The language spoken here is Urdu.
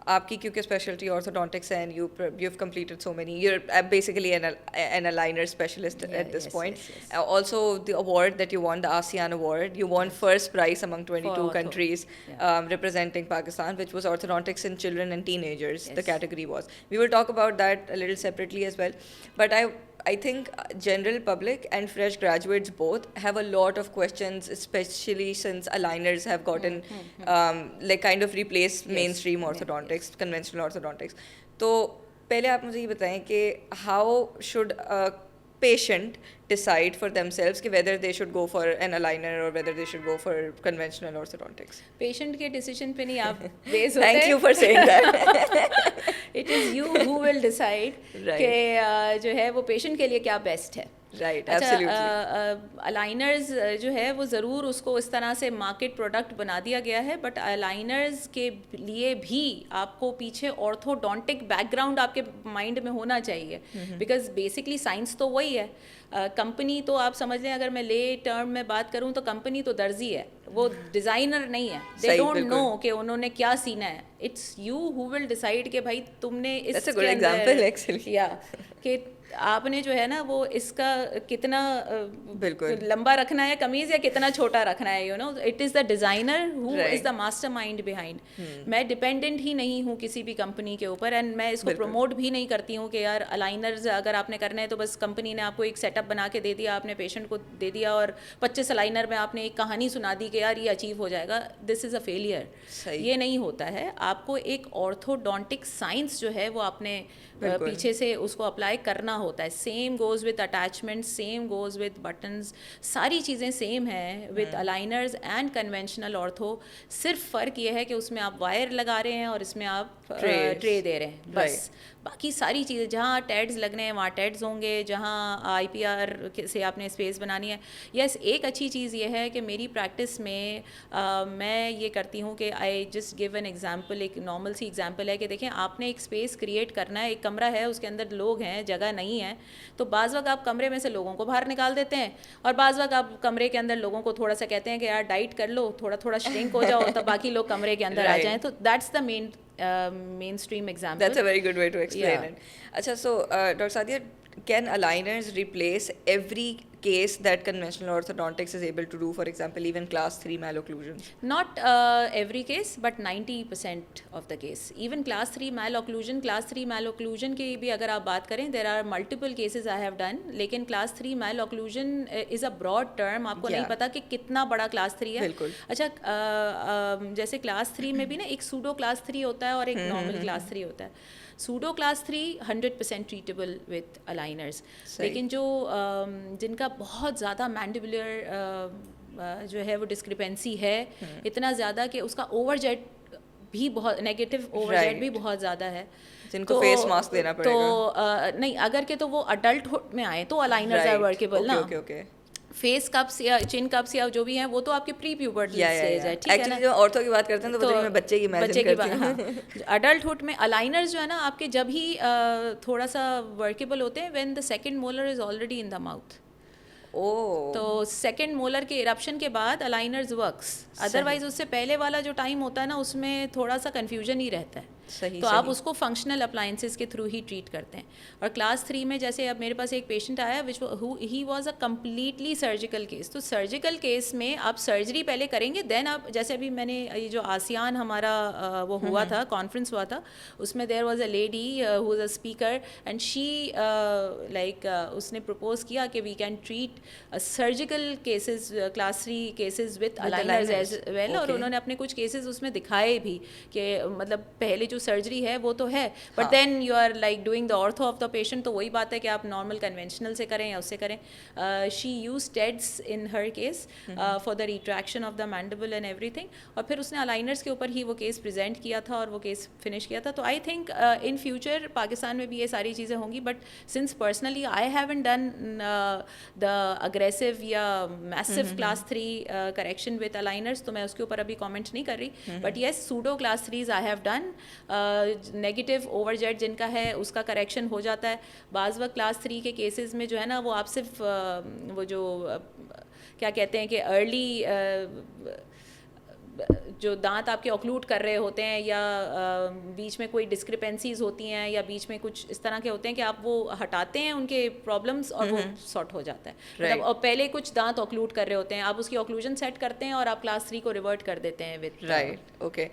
آپ کی کیونکہ اسپیشلٹی آرتھوڈونٹکس ہے and you have completed so many you are basically an aligner specialist at this point. Also the award that you won, the ASEAN award, you won first prize among 22 countries representing Pakistan, which was orthodontics in children and teenagers. The category was. We will talk about that a little separately as well. But I think general public and fresh graduates both have a lot of questions, especially since aligners have gotten like kind of replaced mainstream orthodontics, conventional orthodontics. تو پہلے آپ مجھے یہ بتائیں کہ how should a patient decide for themselves کہ whether they should go for an aligner or whether they should go for conventional orthodontics. Patient کے ڈیسیجن پہ نہیں آپ بیس ہوتے ہیں. Thank you for saying that. It is you who will decide کہ جو ہے وہ پیشنٹ کے لیے کیا بیسٹ ہے. رائٹ, الائنرز جو ہے وہ ضرور اس کو اس طرح سے مارکیٹ پروڈکٹ بنا دیا گیا ہے, بٹ الائنرز کے لیے بھی آپ کو پیچھے آرتھوڈونٹک بیک گراؤنڈ آپ کے مائنڈ میں ہونا چاہیے, بیکاز بیسکلی سائنس تو وہی ہے. کمپنی تو آپ سمجھ لیں, اگر میں لے ٹرم میں بات کروں تو کمپنی تو درزی ہے, وہ ڈیزائنر نہیں ہے. دے ڈونٹ نو کہ انہوں نے کیا سینا ہے. It's you who will decide کہ بھائی تم نے اس کے اندر یا کہ آپ نے جو ہے نا وہ اس کا کتنا لمبا رکھنا ہے قمیض یا کتنا چھوٹا رکھنا ہے. You know it is the designer who is the mastermind behind. میں ڈپینڈنٹ ہی نہیں ہوں کسی بھی کمپنی کے اوپر, اینڈ میں اس کو پروموٹ بھی نہیں کرتی ہوں کہ یار الائنرز اگر آپ نے کرنا ہے تو بس کمپنی نے آپ کو ایک سیٹ اپ بنا کے دے دیا, آپ نے پیشنٹ کو دے دیا اور 25 الائنر میں آپ نے ایک کہانی سنا دی کہ یار یہ اچیو ہو جائے گا. دس از اے فیلئر. یہ نہیں ہوتا ہے. آپ کو ایک آرتھوڈونٹک سائنس جو ہے وہ آپ نے پیچھے سے اس کو اپلائی کرنا ہوتا ہے. Same goes with attachment, same goes with buttons, ساری چیزیں سیم ہیں وتھ الائنرز اینڈ کنونشنل آرتھو. صرف فرق یہ ہے کہ اس میں آپ وائر لگا رہے ہیں اور اس میں آپ ٹرے دے رہے ہیں بس. باقی ساری چیزیں جہاں ٹیڈز لگنے ہیں وہاں ٹیڈز ہوں گے, جہاں آئی پی آر سے آپ نے اسپیس بنانی ہے. یس, ایک اچھی چیز یہ ہے کہ میری پریکٹس میں میں یہ کرتی ہوں کہ I just give an example. ایک نارمل سی ایگزامپل ہے کہ دیکھیں آپ نے ایک اسپیس کریٹ کرنا ہے, ایک کمرہ ہے, اس کے اندر لوگ ہیں, جگہ نہیں ہے, تو بعض وقت آپ کمرے میں سے لوگوں کو باہر نکال دیتے ہیں, اور بعض وقت آپ کمرے کے اندر لوگوں کو تھوڑا سا کہتے ہیں کہ یار ڈائٹ کر لو, تھوڑا تھوڑا شرنک ہو جاؤ, تو باقی لوگ کمرے کے اندر آ جائیں. تو that's the mainstream example. That's a very good way to explain it. Acha, so Dr. Sadia, can aligners replace every case that conventional orthodontics is able to do, for example even class 3 malocclusion? Not every case, but 90% of the case. Even class 3 malocclusion کی بھی اگر آپ بات کریں, there are multiple cases I have done, لیکن class 3 malocclusion is a broad term. آپ کو نہیں پتا کہ کتنا بڑا class 3 ہے. اچھا, جیسے class 3 میں بھی نا ایک سوڈو class 3 ہوتا ہے اور ایک normal class 3 ہوتا ہے. سوڈو کلاس 3 100% ٹریٹیبل وتھ الائنرز, لیکن جو جن کا بہت زیادہ مینڈیبولر جو ہے وہ ڈسکرپنسی ہے, اتنا زیادہ کہ اس کا اوور جیٹ بھی بہت نیگیٹو اوور جیٹ بھی بہت زیادہ ہے, جن کو فیس ماسک دینا پڑے گا. تو نہیں, اگر کہ تو وہ اڈلٹ ہوڈ میں آئے تو الائنرز آر ورکیبل نا. فیس کپس یا چن کپس یا جو بھی ہیں وہ تو آپ کے پری پیوبرٹل اسٹیج ہے, ٹھیک ہے نا. جو عورتوں کی بات کرتے ہیں تو میں بچے کی امیجن کرتی ہوں. اڈلٹ ہوڈ میں الائنرز جو ہے نا آپ کے جب ہی تھوڑا سا ورکیبل ہوتے ہیں when the second molar is already in the mouth. تو سیکنڈ مولر کے ایرپشن کے بعد الائنرز ورکس. ادروائز اس سے پہلے والا جو ٹائم ہوتا ہے نا اس میں تھوڑا سا کنفیوژن ہی رہتا ہے. تو آپ اس کو فنکشنل اپلائنسز کے تھرو ہی ٹریٹ کرتے ہیں. اور کلاس 3 میں جیسے اب میرے پاس ایک پیشنٹ آیا he was a completely surgical case. تو سرجیکل کیس میں آپ سرجری پہلے کریں گے, دین آپ جیسے ابھی میں نے یہ جو آسیان ہمارا وہ ہوا تھا, کانفرنس ہوا تھا, اس میں there was a lady who is a speaker and she like اس نے پرپوز کیا کہ we can treat surgical cases class 3 cases with aligners as well. اور انہوں نے اپنے کچھ کیسز اس میں دکھائے بھی کہ مطلب پہلے جو سرجری ہے وہ تو ہے, but then you are like doing the ortho of the patient. تو وہی بات ہے کہ آپ نارمل کنونشنل سے کریں یا اس سے کریں. She uses TADs in her case for the retraction of the mandible and ایوری تھنگ, اور پھر اس نے الائنرس کے اوپر ہی وہ کیس پریزنٹ کیا تھا اور وہ کیس فنش کیا تھا. تو I think in future Pakistan میں بھی یہ ساری چیزیں ہوں گی, but since personally I haven't done the aggressive یا میسو کلاس 3 کریکشن وتھ الائنرس, تو میں اس کے اوپر ابھی کامنٹ نہیں کر رہی. But yes, pseudo class 3 I have done. Negative overjet جن کا ہے اس کا کریکشن ہو جاتا ہے. بعض وقت کلاس 3 کے کیسز میں جو ہے نا وہ آپ صرف وہ جو کیا کہتے ہیں کہ ارلی جو دانت آپ کے آکلوڈ کر رہے ہوتے ہیں یا بیچ میں کوئی ڈسکرپنسیز ہوتی ہیں یا بیچ میں کچھ اس طرح کے ہوتے ہیں کہ آپ وہ ہٹاتے ہیں ان کے پرابلمس اور وہ سارٹ ہو جاتا ہے. مطلب اور پہلے کچھ دانت آکلوڈ کر رہے ہوتے ہیں, آپ اس کی آکلوژن سیٹ کرتے ہیں اور آپ کلاس 3 کو ریورٹ کر دیتے ہیں وتھ. Right, okay.